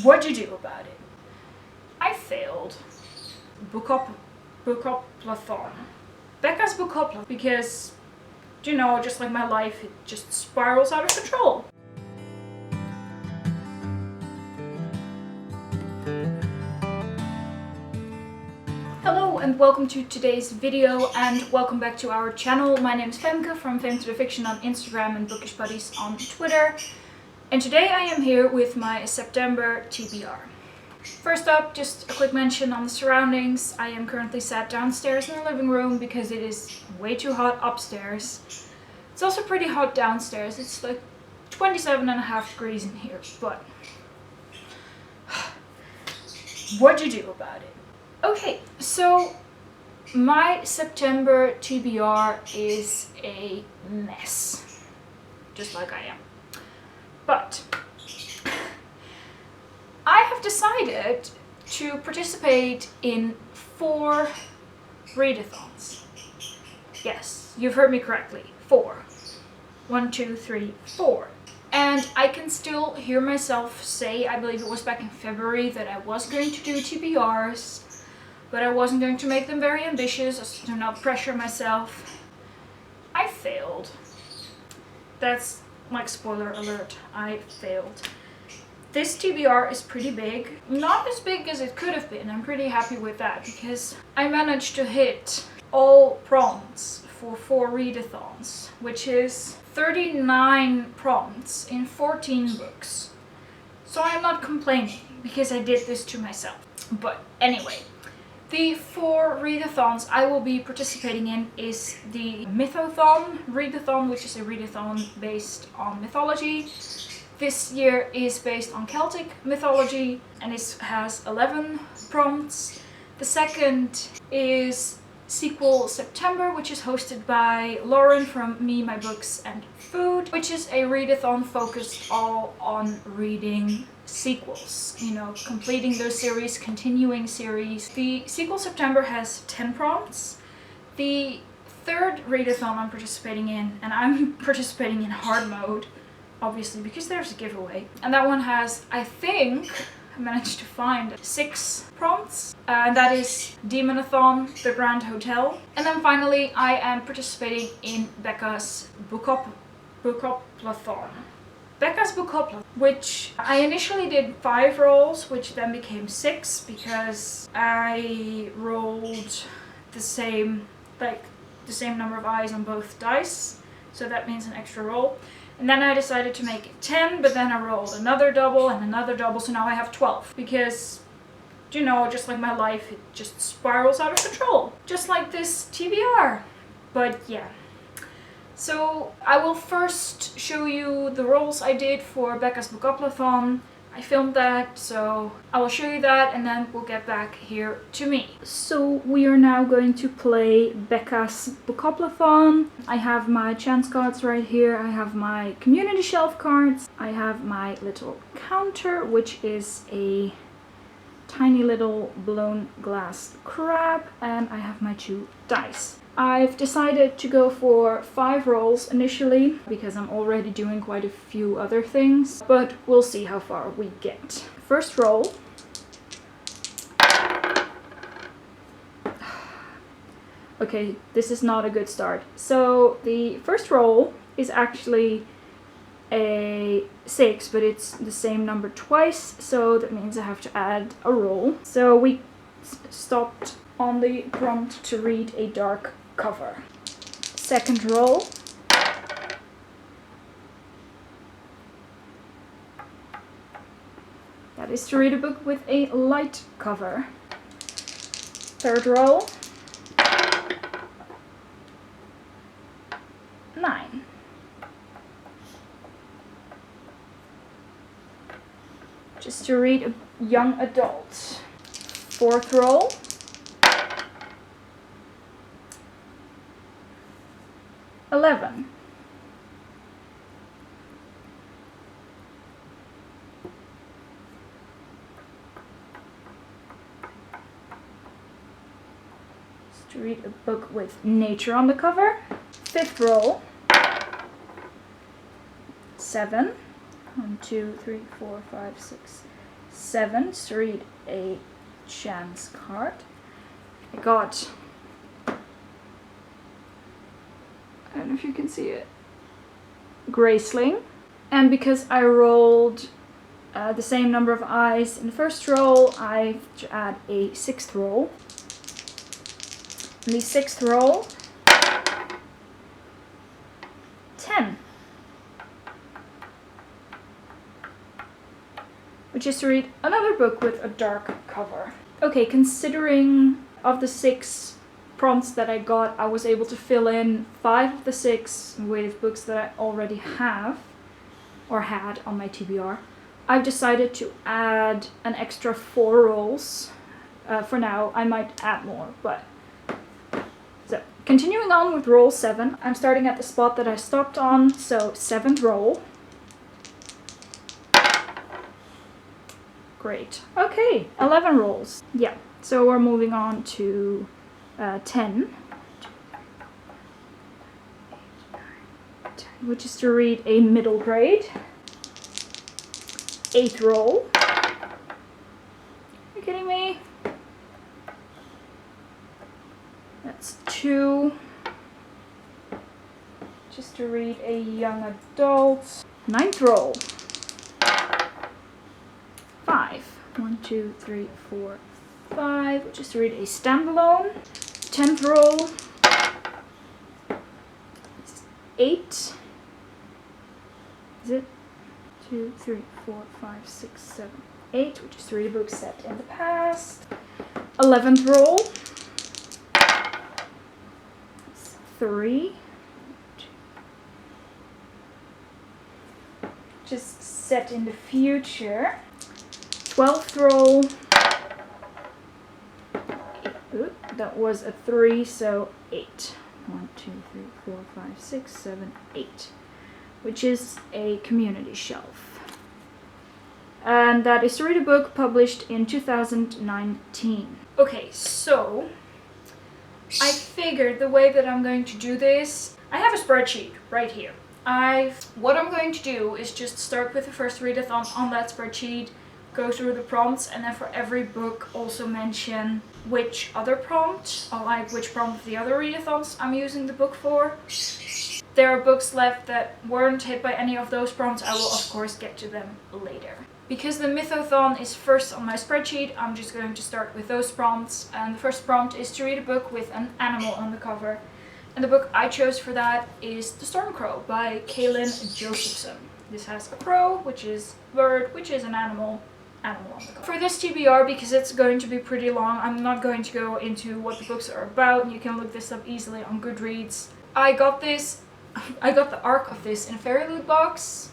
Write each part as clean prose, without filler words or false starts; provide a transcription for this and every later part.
What'd you do about it? I failed. Bookoplathon. Becca's Bookoplathon, because, you know, just like my life, it just spirals out of control. Hello and welcome to today's video, and welcome back to our channel. My name is Femke from Fame to the Fiction on Instagram and Bookish Buddies on Twitter. And today I am here with my September TBR. First up, just a quick mention on the surroundings. I am currently sat downstairs in the living room because it is way too hot upstairs. It's also pretty hot downstairs. It's like 27.5 degrees in here, but what'd you do about it? Okay, so my September TBR is a mess, just like I am. But I have decided to participate in 4 readathons. Yes, you've heard me correctly, 4. 1, 2, 3, 4. And I can still hear myself say, I believe it was back in February, that I was going to do TBRs, but I wasn't going to make them very ambitious as to not pressure myself. I failed. That's like spoiler alert, I failed. This TBR is pretty big. Not as big as it could have been. I'm pretty happy with that because I managed to hit all prompts for 4 readathons, which is 39 prompts in 14 books. So I'm not complaining because I did this to myself. But anyway, the 4 readathons I will be participating in is the Mythothon readathon, which is a readathon based on mythology. This year is based on Celtic mythology and it has 11 prompts. The second is Sequel September, which is hosted by Lauren from Me, My Books and Food, which is a readathon focused all on reading sequels, you know, completing those series, continuing series. The Sequel September has 10 prompts. The third readathon I'm participating in, and I'm participating in hard mode, obviously, because there's a giveaway. And that one has, I think, I managed to find 6 prompts. And that is Demonathon, The Grand Hotel. And then finally, I am participating in Becca's Bookoplathon. Becca's Bookoplathon, which I initially did 5 rolls, which then became 6 because I rolled the same number of eyes on both dice. So that means an extra roll. And then I decided to make it 10, but then I rolled another double and another double, so now I have 12. Because, you know, just like my life, it just spirals out of control. Just like this TBR. But yeah. So I will first show you the rolls I did for Becca's Bookoplathon. I filmed that, so I will show you that and then we'll get back here to me. So we are now going to play Becca's Bookoplathon. I have my chance cards right here. I have my community shelf cards. I have my little counter, which is a tiny little blown glass crab, and I have my 2 dice. I've decided to go for 5 rolls initially because I'm already doing quite a few other things, but we'll see how far we get. First roll. Okay, this is not a good start. So the first roll is actually a 6, but it's the same number twice, so that means I have to add a roll. So we stopped on the prompt to read a dark cover. Second roll. That is to read a book with a light cover. Third roll. 9. Just to read a young adult. Fourth roll. 11. Just to read a book with nature on the cover. Fifth roll. 7. 1, 2, 3, 4, 5, 6, 7, just to read a chance card. I got, I don't know if you can see it, Graceling. And because I rolled the same number of eyes in the first roll, I have to add a 6th roll. And the 6th roll, 10. Which is to read another book with a dark cover. Okay, considering of the 6 prompts that I got, I was able to fill in 5 of the 6 with books that I already have or had on my TBR. I've decided to add an extra 4 rolls. For now, I might add more, but... So, continuing on with roll 7, I'm starting at the spot that I stopped on, so 7th roll. Great. Okay, 11 rolls. Yeah, so we're moving on to 10. Which is to read a middle grade. 8th roll. Are you kidding me? That's 2. Just to read a young adult. 9th roll. 5. 1, 2, 3, 4, 5. Which is to read a standalone. 10th roll. 8. Is it? 2, 3, 4, 5, 6, 7, 8, which is to read a book set in the past. 11th roll. 3. Just set in the future. 12th roll. Ooh, that was a 3, so 8. 1, 2, 3, 4, 5, 6, 7, 8. Which is a community shelf. And that is to read a book published in 2019. Okay, so I figured the way that I'm going to do this, I have a spreadsheet right here. What I'm going to do is just start with the first readathon on that spreadsheet, go through the prompts, and then for every book also mention which other prompt, or like which prompt of the other readathons I'm using the book for. There are books left that weren't hit by any of those prompts. I will of course get to them later. Because the Mythothon is first on my spreadsheet, I'm just going to start with those prompts. And the first prompt is to read a book with an animal on the cover. And the book I chose for that is The Storm Crow by Kaylin Josephson. This has a crow, which is a bird, which is an animal on the cover. For this TBR, because it's going to be pretty long, I'm not going to go into what the books are about. You can look this up easily on Goodreads. I got the arc of this in a Fairy Loot box.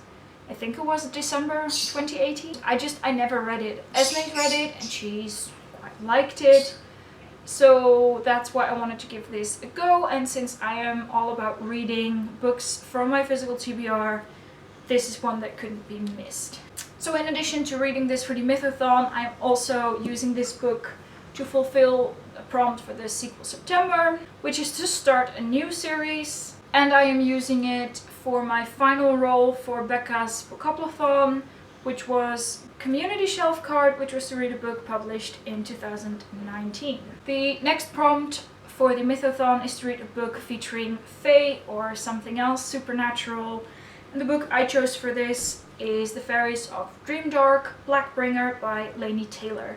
I think it was December 2018. I never read it. Esmay read it and she's quite liked it. So that's why I wanted to give this a go. And since I am all about reading books from my physical TBR, this is one that couldn't be missed. So in addition to reading this for the Mythothon, I'm also using this book to fulfill a prompt for the sequel September, which is to start a new series. And I am using it for my final roll for Becca's Bookoplathon, which was community shelf card, which was to read a book published in 2019. The next prompt for the Mythothon is to read a book featuring Fae or something else supernatural. And the book I chose for this is The Fairies of Dreamdark, Blackbringer by Laini Taylor.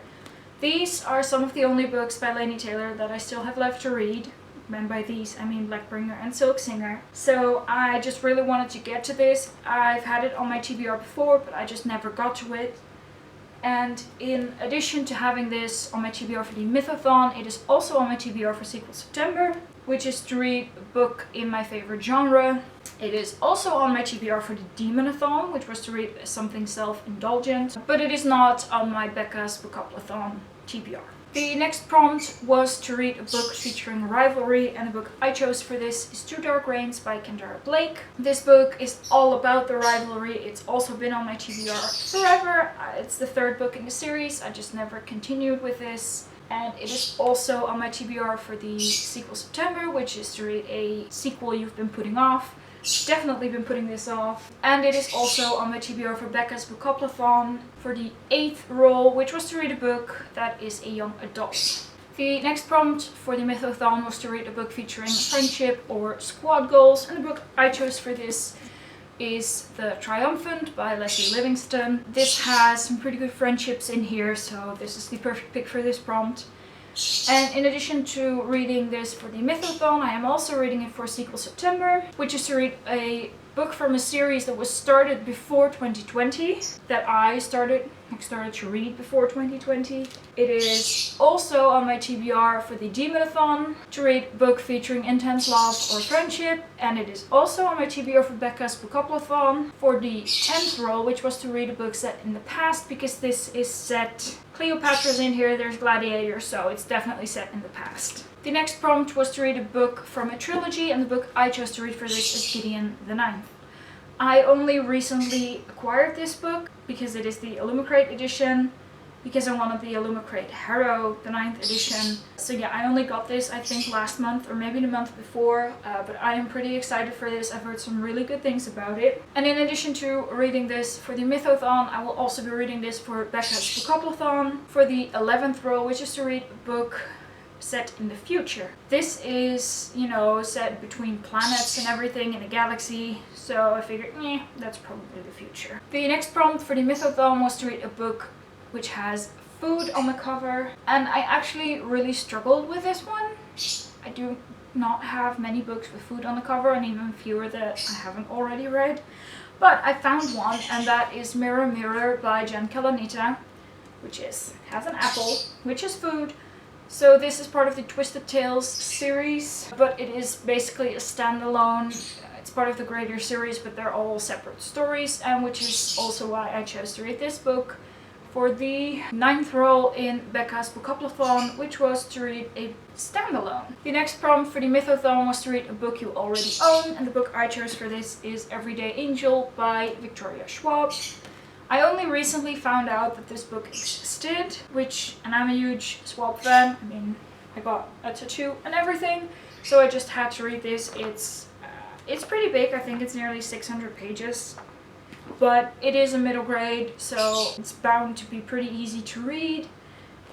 These are some of the only books by Laini Taylor that I still have left to read. And by these, I mean Blackbringer and Silksinger. So I just really wanted to get to this. I've had it on my TBR before, but I just never got to it. And in addition to having this on my TBR for the Mythothon, it is also on my TBR for sequel September, which is to read a book in my favorite genre. It is also on my TBR for the Demonathon, which was to read something self-indulgent, but it is not on my Becca's Bookoplathon TBR. The next prompt was to read a book featuring rivalry, and the book I chose for this is Two Dark Reigns by Kendara Blake. This book is all about the rivalry. It's also been on my TBR forever. It's the third book in the series. I just never continued with this. And it is also on my TBR for the sequel September, which is to read a sequel you've been putting off definitely been putting this off. And it is also on my TBR for Becca's Bookoplathon for the 8th role, which was to read a book that is a young adult. The next prompt for the Mythothon was to read a book featuring friendship or squad goals, and the book I chose for this is The Triumphant by Leslie Livingston. This has some pretty good friendships in here, so this is the perfect pick for this prompt. And in addition to reading this for the Mythothon, I am also reading it for Sequel September, which is to read a book from a series that was started before 2020, that I started to read before 2020. It is also on my TBR for the Demonathon to read a book featuring intense love or friendship, and it is also on my TBR for Becca's Bookoplathon for the 10th role, which was to read a book set in the past, because this is set, Cleopatra's in here, there's Gladiator, so it's definitely set in the past. The next prompt was to read a book from a trilogy, and the book I chose to read for this is Gideon the Ninth. I only recently acquired this book because it is the Illumicrate edition, because I wanted the Illumicrate Harrow, the 9th edition. So yeah, I only got this I think last month or maybe the month before, but I am pretty excited for this. I've heard some really good things about it. And in addition to reading this for the Mythothon, I will also be reading this for Becca's Bookoplathon for the 11th role, which is to read a book set in the future. This is, you know, set between planets and everything in a galaxy, so I figured, that's probably the future. The next prompt for the Mythothon was to read a book which has food on the cover, and I actually really struggled with this one. I do not have many books with food on the cover, and even fewer that I haven't already read, but I found one, and that is Mirror Mirror by Jen Kalanita, which has an apple, which is food. So this is part of the Twisted Tales series, but it is basically a standalone. It's part of the greater series, but they're all separate stories, and which is also why I chose to read this book for the 9th role in Becca's Bookoplathon, which was to read a standalone. The next prompt for the Mythothon was to read a book you already own, and the book I chose for this is Everyday Angel by Victoria Schwab. I only recently found out that this book existed, and I'm a huge Schwab fan. I mean, I got a tattoo and everything, so I just had to read this. It's pretty big. I think it's nearly 600 pages, but it is a middle grade, so it's bound to be pretty easy to read,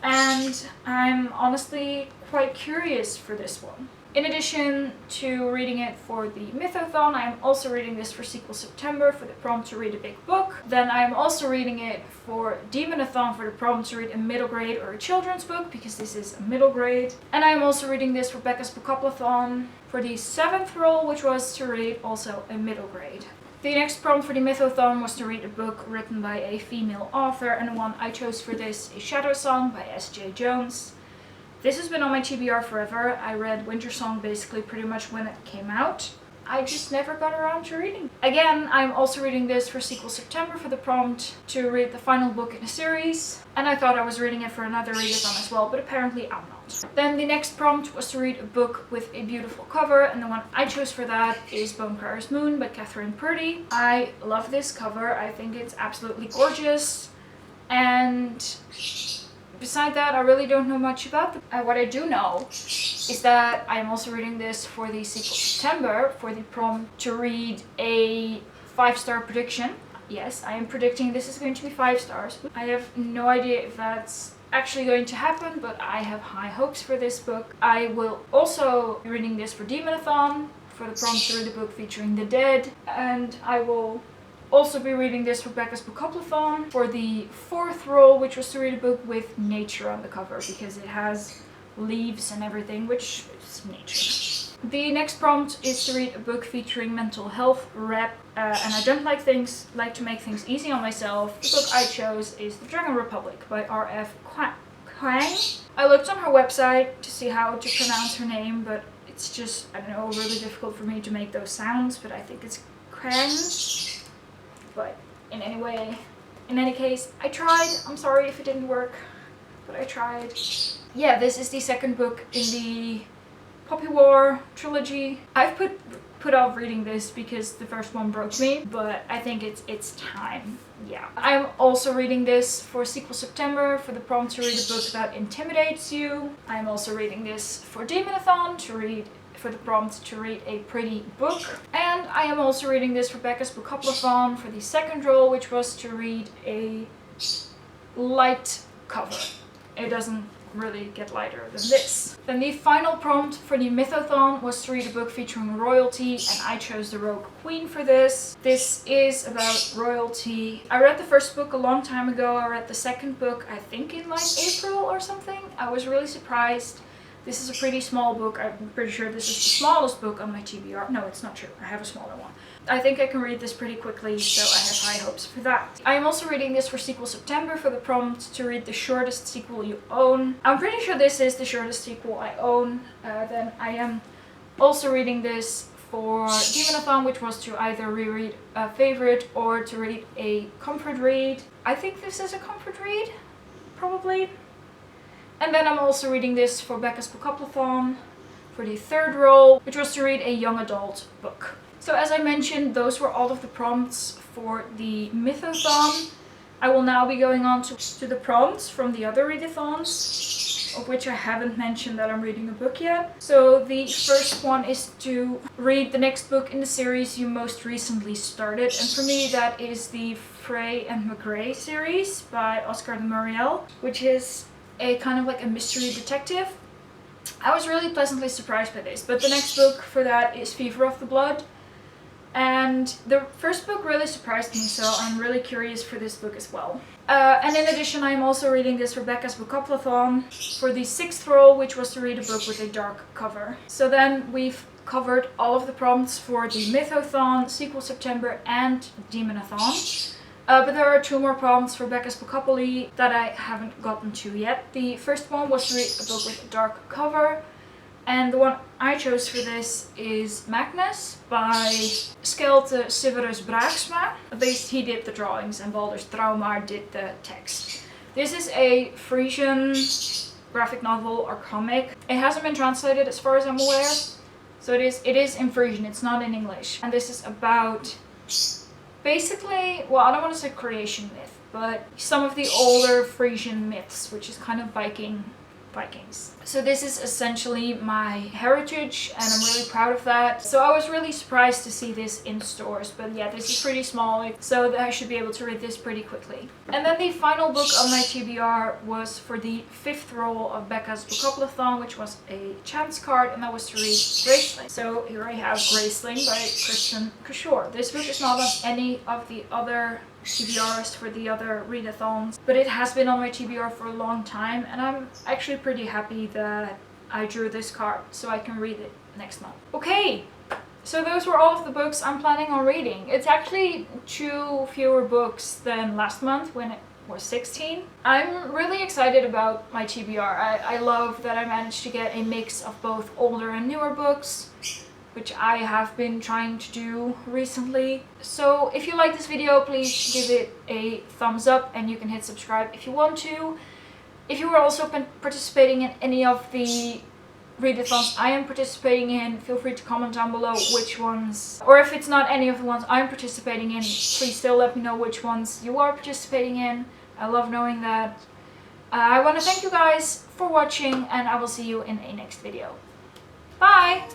and I'm honestly quite curious for this one. In addition to reading it for the Mythothon, I am also reading this for Sequel September for the prompt to read a big book. Then I am also reading it for Demonathon for the prompt to read a middle grade or a children's book, because this is a middle grade. And I am also reading this for Becca's Bookoplathon for the 7th role, which was to read also a middle grade. The next prompt for the Mythothon was to read a book written by a female author, and the one I chose for this is Shadow Song by S.J. Jones. This has been on my TBR forever. I read Winter Song basically pretty much when it came out. I just never got around to reading. Again, I'm also reading this for Sequel September for the prompt to read the final book in the series. And I thought I was reading it for another readathon as well, but apparently I'm not. Then the next prompt was to read a book with a beautiful cover, and the one I chose for that is Bonecrier's Moon by Catherine Purdy. I love this cover. I think it's absolutely gorgeous. And beside that, I really don't know much about them. What I do know is that I am also reading this for the Sequel September for the prompt to read a 5-star prediction. Yes, I am predicting this is going to be 5 stars. I have no idea if that's actually going to happen, but I have high hopes for this book. I will also be reading this for Demonathon for the prompt to read a book featuring the dead, and I will also be reading this for Becca's Bookoplathon for the 4th role, which was to read a book with nature on the cover, because it has leaves and everything, which is nature. The next prompt is to read a book featuring mental health rep, and I don't like to make things easy on myself. The book I chose is The Dragon Republic by R.F. Kuang. I looked on her website to see how to pronounce her name, but it's just, I don't know, really difficult for me to make those sounds, but I think it's Kuang. But in any case, I tried. I'm sorry if it didn't work, but I tried. Yeah, this is the second book in the Poppy War trilogy. I've put off reading this because the first one broke me, but I think it's time. Yeah. I'm also reading this for Sequel September for the prompt to read a book that intimidates you. I'm also reading this for Demonathon to read for the prompt to read a pretty book. And I am also reading this for Becca's Bookoplathon for the second role, which was to read a light cover. It doesn't really get lighter than this. Then the final prompt for the Mythothon was to read a book featuring royalty, and I chose the Rogue Queen for this. This is about royalty. I read the first book a long time ago. I read the second book I think in like April or something. I was really surprised. This is a pretty small book. I'm pretty sure this is the smallest book on my TBR. No, it's not true. I have a smaller one. I think I can read this pretty quickly, so I have high hopes for that. I am also reading this for Sequel September for the prompt to read the shortest sequel you own. I'm pretty sure this is the shortest sequel I own. Then I am also reading this for Demonathon, which was to either reread a favorite or to read a comfort read. I think this is a comfort read, probably. And then I'm also reading this for Becca's Bookoplathon for the third role, which was to read a young adult book. So as I mentioned, those were all of the prompts for the Mythothon. I will now be going on to the prompts from the other readathons, of which I haven't mentioned that I'm reading a book yet. So the first one is to read the next book in the series you most recently started. And for me, that is the Frey and McGray series by Oscar de Muriel, which is a kind of like a mystery detective. I was really pleasantly surprised by this, but the next book for that is Fever of the Blood. And the first book really surprised me, so I'm really curious for this book as well. And in addition, I'm also reading this for Becca's Bookoplathon for the sixth role, which was to read a book with a dark cover. So then we've covered all of the prompts for the Mythothon, Sequel September, and Demonathon. But there are two more prompts for Becca's Bookopoly that I haven't gotten to yet. The first one was to read a book with a dark cover. And the one I chose for this is Magnus by Skelte Severus Braaksma. At least he did the drawings and Baldur's Trauma did the text. This is a Frisian graphic novel or comic. It hasn't been translated as far as I'm aware. So it is in Frisian, it's not in English. And this is about basically, well, I don't want to say creation myth, but some of the older Frisian myths, which is kind of Vikings. So this is essentially my heritage and I'm really proud of that. So I was really surprised to see this in stores, but yeah, this is pretty small, so I should be able to read this pretty quickly. And then the final book on my TBR was for the fifth role of Becca's Bookoplathon, which was a chance card, and that was to read Graceling. So here I have Graceling by Kristen Kishore. This book is not on any of the other TBRs for the other readathons, but it has been on my TBR for a long time, and I'm actually pretty happy that I drew this card so I can read it next month. Okay, so those were all of the books I'm planning on reading. It's actually 2 fewer books than last month when it was 16. I'm really excited about my TBR. I love that I managed to get a mix of both older and newer books, which I have been trying to do recently. So if you like this video, please give it a thumbs up and you can hit subscribe if you want to. If you were also participating in any of the readathons I am participating in, feel free to comment down below which ones, or if it's not any of the ones I'm participating in, please still let me know which ones you are participating in. I love knowing that. I want to thank you guys for watching, and I will see you in a next video. Bye!